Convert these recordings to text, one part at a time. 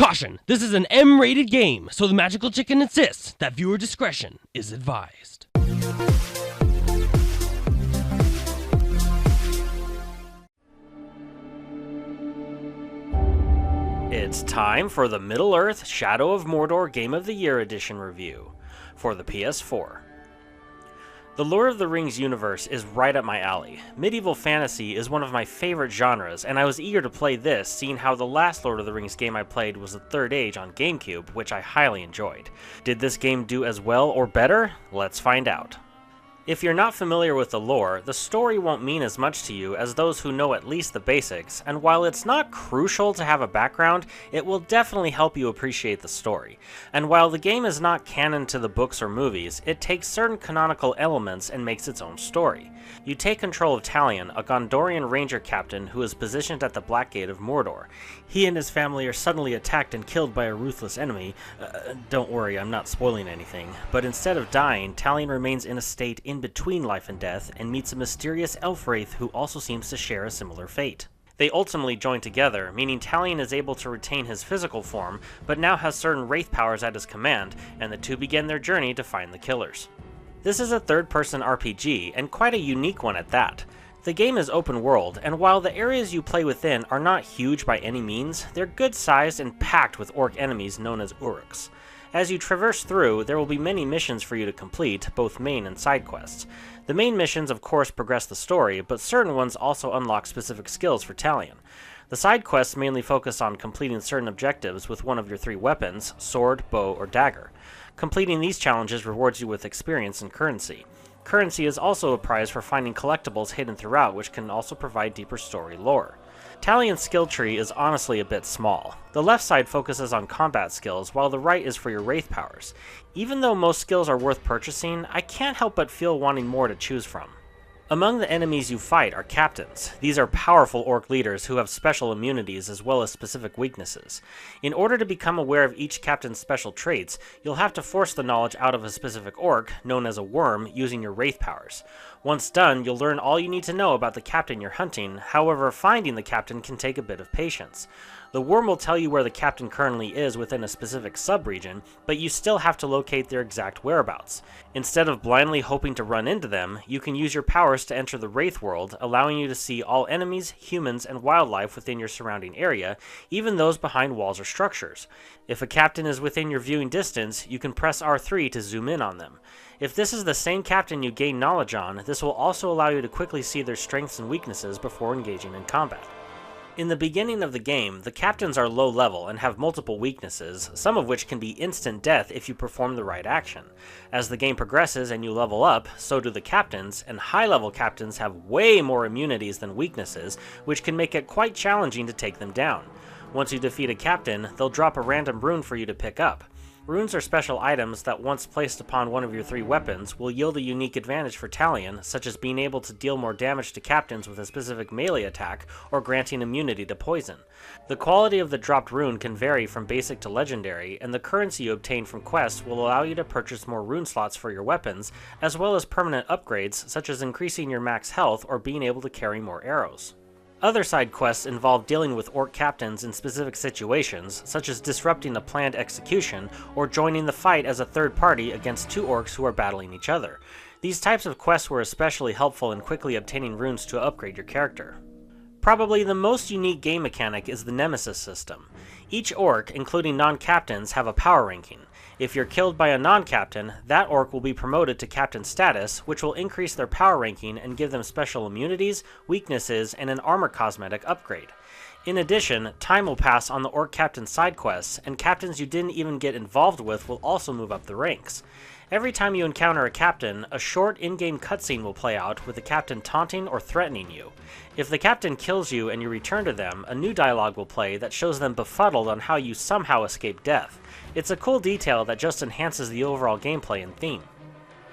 Caution! This is an M-rated game, so the Magical Chicken insists that viewer discretion is advised. It's time for the Middle-earth Shadow of Mordor Game of the Year Edition review for the PS4. The Lord of the Rings universe is right up my alley. Medieval fantasy is one of my favorite genres, and I was eager to play this, seeing how the last Lord of the Rings game I played was The Third Age on GameCube, which I highly enjoyed. Did this game do as well or better? Let's find out. If you're not familiar with the lore, the story won't mean as much to you as those who know at least the basics, and while it's not crucial to have a background, it will definitely help you appreciate the story. And while the game is not canon to the books or movies, it takes certain canonical elements and makes its own story. You take control of Talion, a Gondorian ranger captain who is positioned at the Black Gate of Mordor. He and his family are suddenly attacked and killed by a ruthless enemy. Don't worry, I'm not spoiling anything. But instead of dying, Talion remains in a state in between life and death and meets a mysterious elf wraith who also seems to share a similar fate. They ultimately join together, meaning Talion is able to retain his physical form, but now has certain wraith powers at his command, and the two begin their journey to find the killers. This is a third-person RPG, and quite a unique one at that. The game is open world, and while the areas you play within are not huge by any means, they're good sized and packed with orc enemies known as orcs. As you traverse through, there will be many missions for you to complete, both main and side quests. The main missions of course progress the story, but certain ones also unlock specific skills for Talion. The side quests mainly focus on completing certain objectives with one of your three weapons, sword, bow, or dagger. Completing these challenges rewards you with experience and currency. Currency is also a prize for finding collectibles hidden throughout, which can also provide deeper story lore. Talion's skill tree is honestly a bit small. The left side focuses on combat skills, while the right is for your wraith powers. Even though most skills are worth purchasing, I can't help but feel wanting more to choose from. Among the enemies you fight are captains. These are powerful orc leaders who have special immunities as well as specific weaknesses. In order to become aware of each captain's special traits, you'll have to force the knowledge out of a specific orc, known as a worm, using your wraith powers. Once done, you'll learn all you need to know about the captain you're hunting, however finding the captain can take a bit of patience. The worm will tell you where the captain currently is within a specific sub-region, but you still have to locate their exact whereabouts. Instead of blindly hoping to run into them, you can use your powers to enter the Wraith world, allowing you to see all enemies, humans, and wildlife within your surrounding area, even those behind walls or structures. If a captain is within your viewing distance, you can press R3 to zoom in on them. If this is the same captain you gain knowledge on, this will also allow you to quickly see their strengths and weaknesses before engaging in combat. In the beginning of the game, the captains are low level and have multiple weaknesses, some of which can be instant death if you perform the right action. As the game progresses and you level up, so do the captains, and high-level captains have way more immunities than weaknesses, which can make it quite challenging to take them down. Once you defeat a captain, they'll drop a random rune for you to pick up. Runes are special items that once placed upon one of your three weapons will yield a unique advantage for Talion, such as being able to deal more damage to captains with a specific melee attack or granting immunity to poison. The quality of the dropped rune can vary from basic to legendary, and the currency you obtain from quests will allow you to purchase more rune slots for your weapons, as well as permanent upgrades such as increasing your max health or being able to carry more arrows. Other side quests involve dealing with orc captains in specific situations, such as disrupting a planned execution or joining the fight as a third party against two orcs who are battling each other. These types of quests were especially helpful in quickly obtaining runes to upgrade your character. Probably the most unique game mechanic is the Nemesis system. Each orc, including non-captains, have a power ranking. If you're killed by a non-captain, that orc will be promoted to captain status, which will increase their power ranking and give them special immunities, weaknesses, and an armor cosmetic upgrade. In addition, time will pass on the orc captain side quests, and captains you didn't even get involved with will also move up the ranks. Every time you encounter a captain, a short in-game cutscene will play out with the captain taunting or threatening you. If the captain kills you and you return to them, a new dialogue will play that shows them befuddled on how you somehow escaped death. It's a cool detail that just enhances the overall gameplay and theme.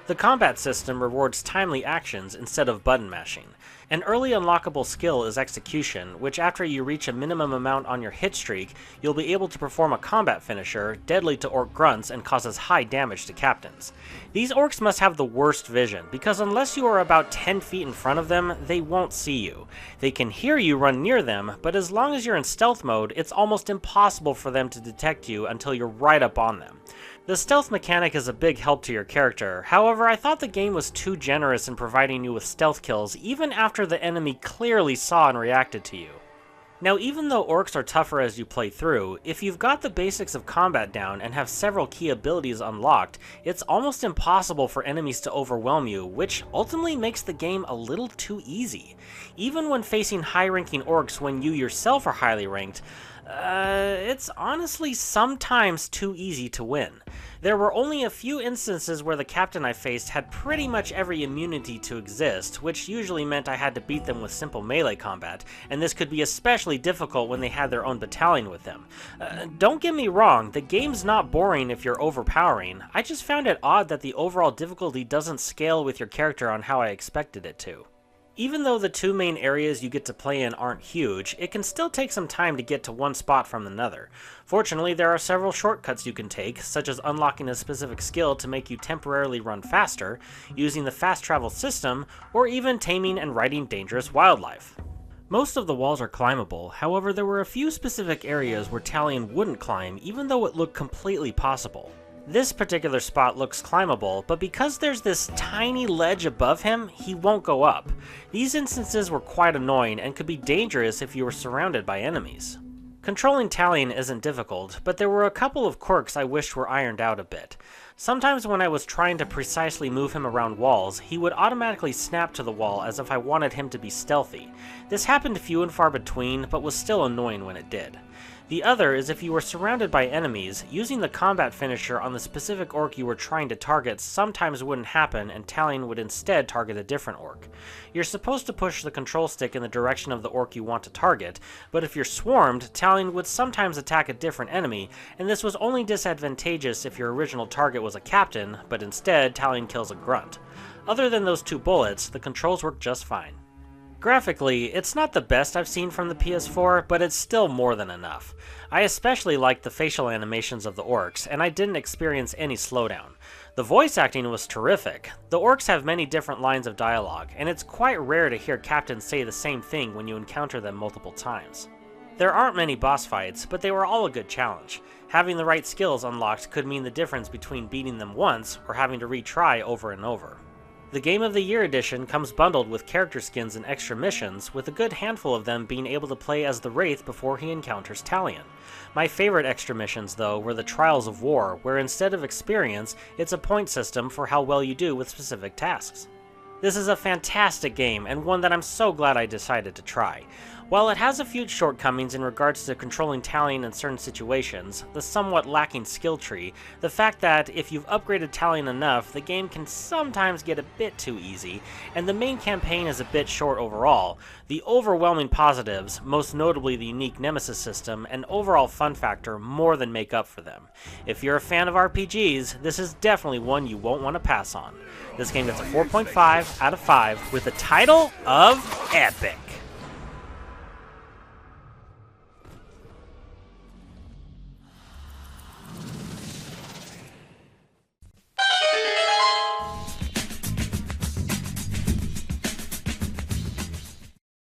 The combat system rewards timely actions instead of button mashing. An early unlockable skill is execution, which after you reach a minimum amount on your hit streak, you'll be able to perform a combat finisher, deadly to orc grunts and causes high damage to captains. These orcs must have the worst vision, because unless you are about 10 feet in front of them, they won't see you. They can hear you run near them, but as long as you're in stealth mode, it's almost impossible for them to detect you until you're right up on them. The stealth mechanic is a big help to your character, however I thought the game was too generous in providing you with stealth kills even after the enemy clearly saw and reacted to you. Now even though orcs are tougher as you play through, if you've got the basics of combat down and have several key abilities unlocked, it's almost impossible for enemies to overwhelm you, which ultimately makes the game a little too easy. Even when facing high-ranking orcs when you yourself are highly ranked, it's honestly sometimes too easy to win. There were only a few instances where the captain I faced had pretty much every immunity to exist, which usually meant I had to beat them with simple melee combat, and this could be especially difficult when they had their own battalion with them. Don't get me wrong, the game's not boring if you're overpowering, I just found it odd that the overall difficulty doesn't scale with your character on how I expected it to. Even though the two main areas you get to play in aren't huge, it can still take some time to get to one spot from another. Fortunately, there are several shortcuts you can take, such as unlocking a specific skill to make you temporarily run faster, using the fast travel system, or even taming and riding dangerous wildlife. Most of the walls are climbable, however there were a few specific areas where Talion wouldn't climb even though it looked completely possible. This particular spot looks climbable, but because there's this tiny ledge above him, he won't go up. These instances were quite annoying and could be dangerous if you were surrounded by enemies. Controlling Talion isn't difficult, but there were a couple of quirks I wished were ironed out a bit. Sometimes when I was trying to precisely move him around walls, he would automatically snap to the wall as if I wanted him to be stealthy. This happened few and far between, but was still annoying when it did. The other is if you were surrounded by enemies, using the combat finisher on the specific orc you were trying to target sometimes wouldn't happen and Talion would instead target a different orc. You're supposed to push the control stick in the direction of the orc you want to target, but if you're swarmed, Talion would sometimes attack a different enemy, and this was only disadvantageous if your original target was a captain, but instead Talion kills a grunt. Other than those two bullets, the controls work just fine. Graphically, it's not the best I've seen from the PS4, but it's still more than enough. I especially liked the facial animations of the orcs, and I didn't experience any slowdown. The voice acting was terrific. The orcs have many different lines of dialogue, and it's quite rare to hear captains say the same thing when you encounter them multiple times. There aren't many boss fights, but they were all a good challenge. Having the right skills unlocked could mean the difference between beating them once or having to retry over and over. The Game of the Year edition comes bundled with character skins and extra missions, with a good handful of them being able to play as the Wraith before he encounters Talion. My favorite extra missions, though, were the Trials of War, where instead of experience, it's a point system for how well you do with specific tasks. This is a fantastic game, and one that I'm so glad I decided to try. While it has a few shortcomings in regards to controlling Talion in certain situations, the somewhat lacking skill tree, the fact that if you've upgraded Talion enough, the game can sometimes get a bit too easy, and the main campaign is a bit short overall, the overwhelming positives, most notably the unique Nemesis system, and overall fun factor more than make up for them. If you're a fan of RPGs, this is definitely one you won't want to pass on. This game gets a 4.5 out of 5 with the title of Epic.